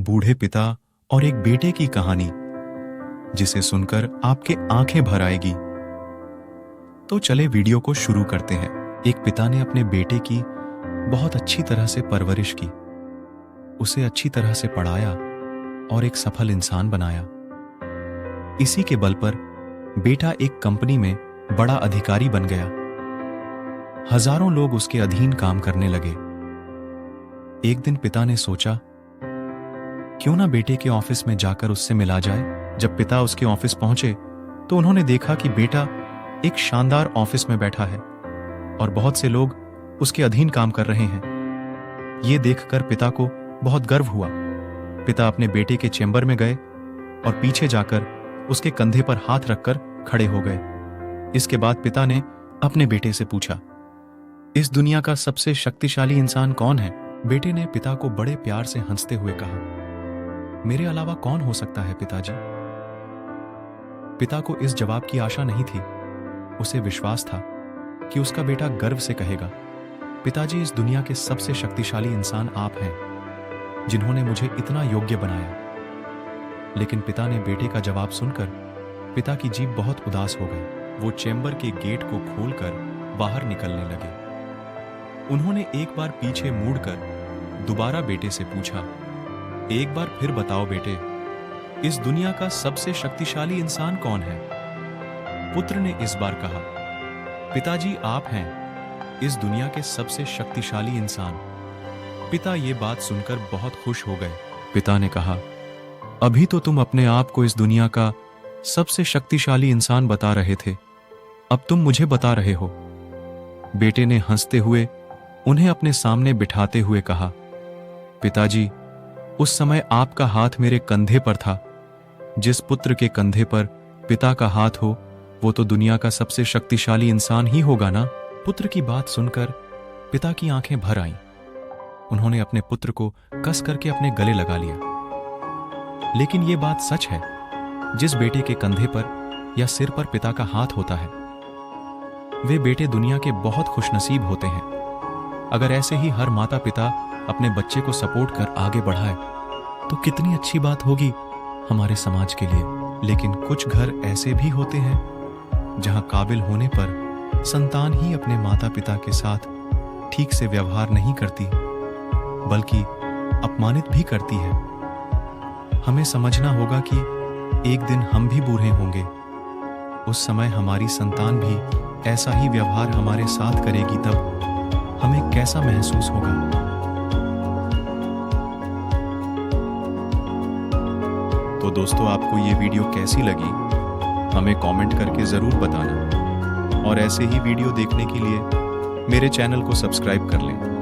बूढ़े पिता और एक बेटे की कहानी जिसे सुनकर आपके आंखें भर आएगी। तो चले वीडियो को शुरू करते हैं। एक पिता ने अपने बेटे की बहुत अच्छी तरह से परवरिश की, उसे अच्छी तरह से पढ़ाया और एक सफल इंसान बनाया। इसी के बल पर बेटा एक कंपनी में बड़ा अधिकारी बन गया। हजारों लोग उसके अधीन काम करने लगे। एक दिन पिता ने सोचा, क्यों ना बेटे के ऑफिस में जाकर उससे मिला जाए। जब पिता उसके ऑफिस पहुंचे तो उन्होंने देखा कि बेटा एक शानदार ऑफिस में बैठा है और बहुत से लोग उसके अधीन काम कर रहे हैं। यह देखकर पिता को बहुत गर्व हुआ। पिता अपने बेटे के चेंबर में गए और पीछे जाकर उसके कंधे पर हाथ रखकर खड़े हो गए। इसके बाद पिता ने अपने बेटे से पूछा, इस दुनिया का सबसे शक्तिशाली इंसान कौन है? बेटे ने पिता को बड़े प्यार से हंसते हुए कहा, मेरे अलावा कौन हो सकता है पिताजी? पिता को इस जवाब की आशा नहीं थी। उसे विश्वास था कि उसका बेटा गर्व से कहेगा, पिताजी, इस दुनिया के सबसे शक्तिशाली इंसान आप हैं, जिन्होंने मुझे इतना योग्य बनाया। लेकिन पिता ने बेटे का जवाब सुनकर पिता की जीभ बहुत उदास हो गई। वो चेंबर के गेट को खोलकर बाहर निकलने लगे। उन्होंने एक बार पीछे मुड़कर दोबारा बेटे से पूछा, एक बार फिर बताओ बेटे, इस दुनिया का सबसे शक्तिशाली इंसान कौन है? पुत्र ने इस बार कहा, पिताजी, आप हैं इस दुनिया के सबसे शक्तिशाली इंसान। पिता ये बात सुनकर बहुत खुश हो गए। पिता ने कहा, अभी तो तुम अपने आप को इस दुनिया का सबसे शक्तिशाली इंसान बता रहे थे, अब तुम मुझे बता रहे हो। बेटे ने हंसते हुए उन्हें अपने सामने बिठाते हुए कहा, पिताजी, उस समय आपका हाथ मेरे कंधे पर था। जिस पुत्र के कंधे पर पिता का हाथ हो, वो तो दुनिया का सबसे शक्तिशाली इंसान ही होगा ना। पुत्र की बात सुनकर पिता की आंखें भर आईं। उन्होंने अपने पुत्र को कस करके अपने गले लगा लिया। लेकिन ये बात सच है, जिस बेटे के कंधे पर या सिर पर पिता का हाथ होता है, वे बेटे दुनिया के बहुत खुशनसीब होते हैं। अगर ऐसे ही हर माता पिता अपने बच्चे को सपोर्ट कर आगे बढ़ाए तो कितनी अच्छी बात होगी हमारे समाज के लिए। लेकिन कुछ घर ऐसे भी होते हैं जहां काबिल होने पर संतान ही अपने माता पिता के साथ ठीक से व्यवहार नहीं करती, बल्कि अपमानित भी करती है। हमें समझना होगा कि एक दिन हम भी बूढ़े होंगे। उस समय हमारी संतान भी ऐसा ही व्यवहार हमारे साथ करेगी, तब हमें कैसा महसूस होगा। तो दोस्तों, आपको ये वीडियो कैसी लगी हमें कमेंट करके जरूर बताना और ऐसे ही वीडियो देखने के लिए मेरे चैनल को सब्सक्राइब कर लें।